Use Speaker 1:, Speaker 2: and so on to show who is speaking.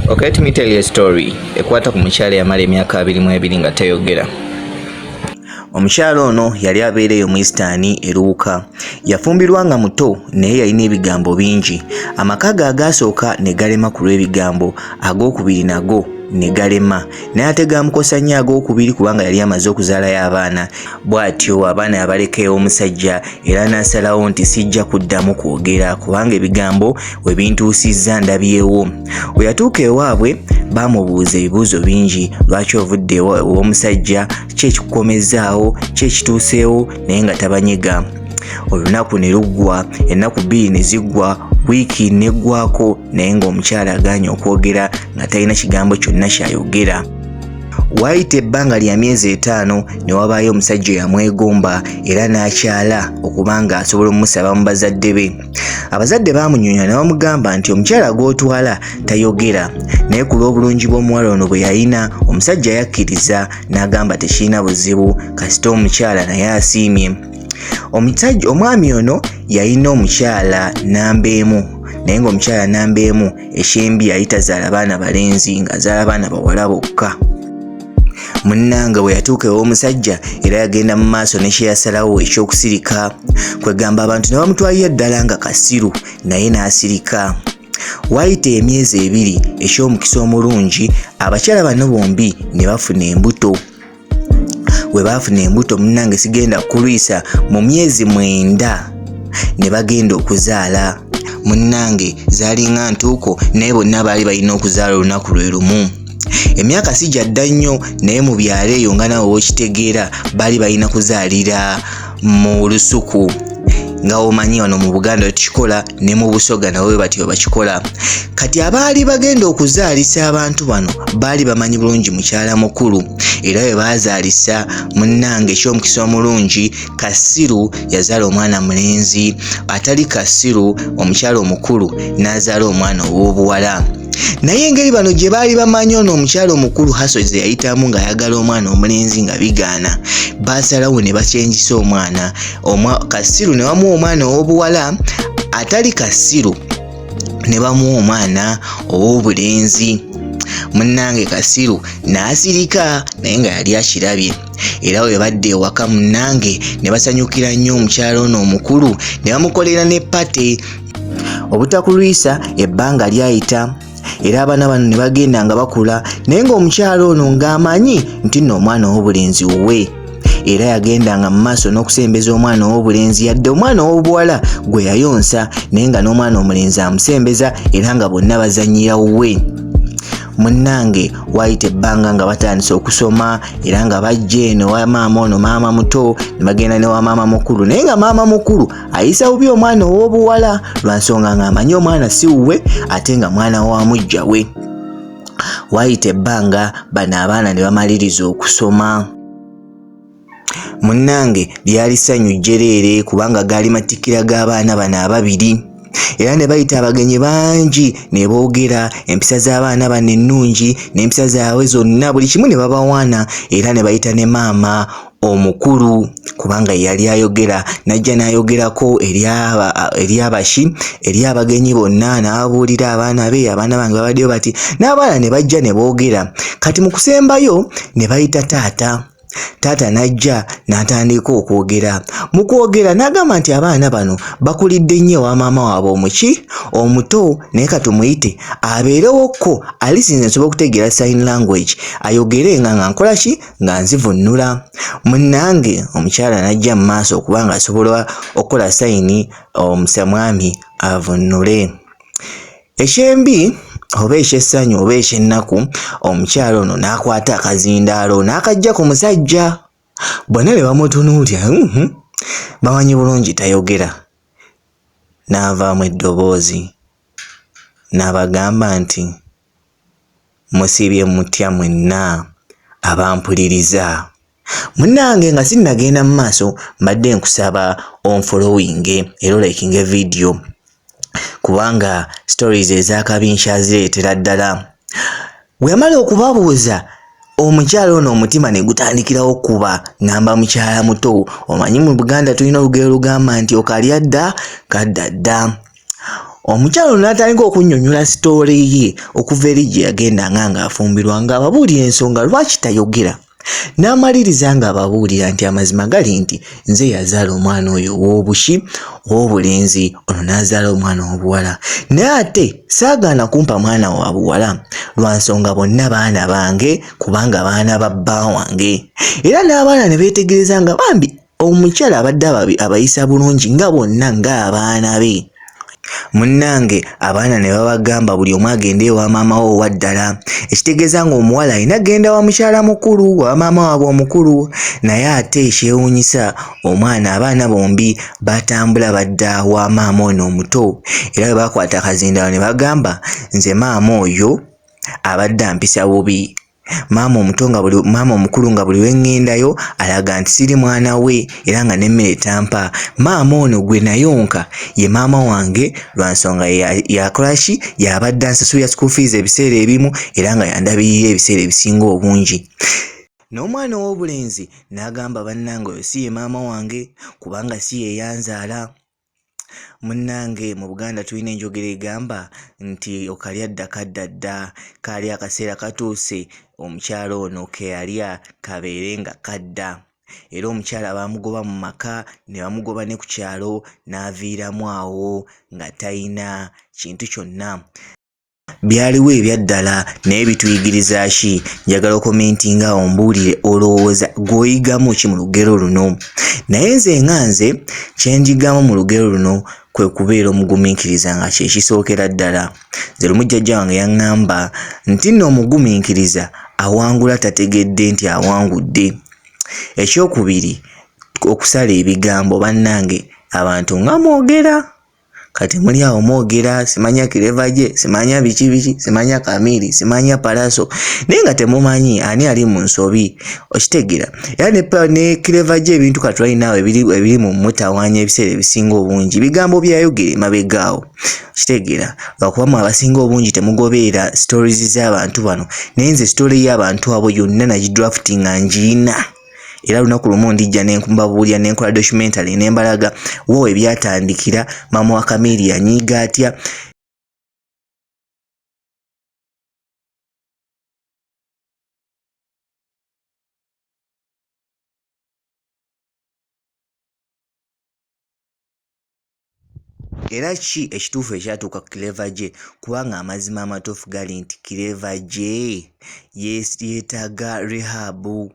Speaker 1: Okay, let me tell you a story. Ekwata ku mukyala yamala emyaka 22 nga tayogera. Omukyala ono yali abeereyo mu Eastern eruuka. Yafumbirwa nga muto naye yalina ebigambo bingi. Amaka ge agasooka ne galema ku lw'ebigambo, ag'okubiri nago ne galema. Naye ate gamukosa nnyo ag'okubiri kubanga yali amaze okuzaalayo abaana. Bw'atyo abaana yabalekayo omusajja era n'asalawo nti sijja kuddamu kwogera kubanga ebigambo we bintuusizza ndabyewo. We yatuuka ewaabwe bamubuuza ebibuuzo bingi, lwaki ovudde ew'omusajja, ki ekikukomezaawo, ki ekituuseewo, naye nga tabanyega. Olunaku ne luggwa, ennaku 2 ne ziggwa, wiiki neggwako, naye ng'omukyala agaanye okwogera nga talina kigambo kyonna ky'ayogera. Waayita ebbanga lya myezi 5 ne wabaayo omusajja yamwegomba era n'akyala okuba nga asobola omusaba mu bazadde be. Abazadde baamunyonya ne bamugamba nti omukyala gw'otwala tayogera, naye ku lw'obulungi bw'omuwala ono bwe yalina, omusajja yakkiriza n'agamba tekirina buzibu kasita omukyala naye asiimye. Omwami ono yalina omukyala namba emu, naye ng'omukyala namba emu ekyembi yali tazaala baana balenzi ng'azaala baana bawala bokka. Munnange bwe yatuuka ew'omusajja era yagenda mu maaso ne kye yasalawo ekyokusirika, kwegamba abantu ne bamutwalira ddala nga kasiru naye n'asirika. Waayita emyezi 2 eky'omukisa omulungi, abakyala bano bombi ne bafuna embuto. We baafuna embuto munnange sigenda kulwisa, mu myezi 9 ne bagenda okuzaala. Munnange zaalinga ntuuko naye bonna baali balina okuzaala olunaku lwe lumu. Emyaka si gyadda nnyo naye mu byalo eyo nga nawe w'okitegeera baali balina kuzaalira mu lusuku. Nga omanyi wano mu Buganda tukikola ne mu Busoga nawe batyo bakikola. Kati abaali bagenda okuzaalisa abantu bano baali bamanyi bulungi mukyala mukulu era we baazaalisa munnange eky'omukisa omulungi, kasiru yazaala omwana mulenzi, atali kasiru omukyala omukulu n'azaala omwana ow'obuwala. Naye engeri bano gye baali bamanyi ono omukyala omukulu haso ze yayitamu ng'ayagala omwana omulenzi nga bigaana, baasalawo ne bakyengisa omwana. Kasiru ne bamuwa omwana ow'obuwala, atali kasiru ne bamuwa omwana ow'obulenzi. Munnange kasiru n'asirika naye nga yali akirabye. Era we badde ewaka munnange ne basanyukira nnyo omukyala ono omukulu ne bamukolera ne pate. Obutakulwisa ebbanga lyayita era abaana bano ne bagenda nga bakula, naye ng'omukyala ono ng'amanyi nti nno omwana ow'obulenzi wuwe, era yagendanga mu maaso n'okusembeza omwana ow'obulenzi yadde omwana ow'obuwala gwe yayonsa, naye nga n'omwana omulenzi amusembeza era nga bonna bazannyira wuwe. Munnange waayita ebbanga nga batandise okusoma era nga bajja eno wa maama ono, maama muto, ne bagenda ne wa maama mukulu, naye nga maama mukulu ayisa bubi omwana ow'obuwala lwa nsonga ng'amanyi omwana si wuwe ate nga mwana wa mujja we. Waayita ebbanga bano abaana ne bamaliriza okusoma. Munnange lyali ssanyu jjereere kubanga gaali matikira g'abaana bano ababiri. Era ne bayita abagenyi bangi ne boogera empisa z'abaana bano ennungi n'empisa zaabwe zonna buli kimu ne babawaana, era ne bayita ne maama omukulu kubanga yali ayogera, najja n'ayogerako eri abaki, eri abagenyi bonna n'ababuulira abaana be, abaana bange babaddeyo bati, n'abaana ne bajja ne boogera. Kati mu kusembayo ne bayita taata. Taata najja n'atandika okwogera. Mu kwogera n'agamba nti abaana bano bakulidde nnyo wa maama waabwe omuto, naye katumuyite abeerewokko alisinze nsobola okutegeera sign language, ayogere nga nkola ki, nga nzivunnula. Munnange omukyala najja mu maaso okuba nga asobola okukola sayini omusamwami avunnule. Ekyembi oba ekyessanyu oba ekyennaku, omukyala ono n'akwata akazindaalo n'akajja ku musajja. Bonna ne bamutunuulya, bamanyi bulungi tayogera. N'avaamu eddoboozi n'abagamba nti musibye mutya mwenna abampuliriza. Munnange nga sinnagenda mu maaso mbadde nkusaba onfollowing era olikinge video kubanga stories ez'akabi nkyazireetera ddala. We yamala okubabuuza, omukyala ono omutima ne gutandikirawo kuba ngamba mukyala muto. Omanyi mu Buganda tulina olugero lugamba nti okalya dda kadda dda. Omukyalo n'atandika okunnyonnyola sitoole ye okuva eri gye yagendanga ng'afumbirwa ng'ababuulira ensonga lwaki tayogera. N'amaliriza ng'ababuulira nti amazima gali nti nze yazaala omwana oyo ow'obuki ow'obulenzi, ono n'azaala omwana ow'obuwala. Naye ate saagaana kumpa mwana wa buwala lwa nsonga bonna baana bange kubanga baana ba bba wange. Era n'abaana ne beetegereza nga bambi omukyala abadde abayisa bulungi nga bonna ng'abaana be. Munnange abaana ne babagamba buli omu agende ewa maama we owa ddala, ekitegeeza ng'omuwala alina genda wa mukyala mukulu wa maama waabwe omukulu. Naye ate ekyewuunyisa abaana bombi batambula badda wa maama ono omuto, era bwe bakwata akazindaalo ne bagamba nze maama oyo abadde ampisa bubi. Maama omukulu nga buli wengendayo alaga nti siri mwana we era nga n'emmere tampa. Maama ono gwe nayonka ye maama wange lwa nsonga yakolaki yabadde ansasulira school fees ebiseera ebimu era nga yandabirira ebiseera ebisinga obungi. N'omwana ow'obulenzi n'agamba bannange oyo si ye maama wange kubanga si ye yanzaala. Munnange mu Buganda tulina enjogera egamba nti okalya dda kadda dda, kaali akaseera katuuse omukyala ono ke yalya kabeere nga kadda. Era omukyala baamugoba mu maka ne bamugoba ne ku kyalo n'aviiramu awo nga talina kintu kyonna. Byaliwo ebyaddala naye bituyigiriza ki? Njagala okomentinga ombuulire olowooza gw'oyigamu ki mu lugero luno. Naye nze kye njigamu mu lugero luno kwe kubeera omugumiikiriza nga kye kisookera ddala. Nze lumu jjajja wange yaŋŋamba nti nno omugumiikiriza awangula tategedde nti awangudde. Ekyokubiri, okusala ebigambo. Bannange abantu nga mwogera kati muli awo mwogera, simanya kireva gye, simanya biki, simanya kamiri, simanya palaso, naye nga temumanyi ani ali mu nsobi. Okitegeera era ne kireva gye ebintu katwalinaawo ebiri mu mutawaanya ebiseera ebisinga obungi bigambo byayogera emabegaawo. Okitegeera lwakuba mu abasinga obungi temugobeera stories z'abantu bano, naye nze story y'abantu abo yonna nagidraftinga ngiina. Era lunaku lumu ndijja nembabuulira nenkola documentary nembalaga wo ebyatandikira, maama wa Kamiri yanyiiga atya. Era ki ekituufu ekyatuuka ku kireva gye? Kubanga amazima amatuufu gali nti kireva gye yeetaaga rehabu.